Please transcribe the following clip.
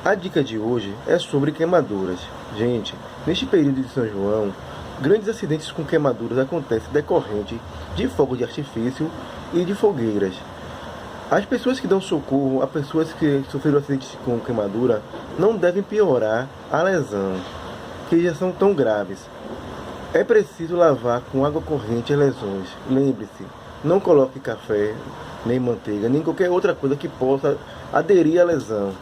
A dica de hoje é sobre queimaduras. Gente, neste período de São João, grandes acidentes com queimaduras acontecem decorrente de fogos de artifício e de fogueiras. As pessoas que dão socorro a pessoas que sofreram acidentes com queimadura não devem piorar a lesão, que já são tão graves. É preciso lavar com água corrente as lesões. Lembre-se, não coloque café, nem manteiga, nem qualquer outra coisa que possa aderir à lesão.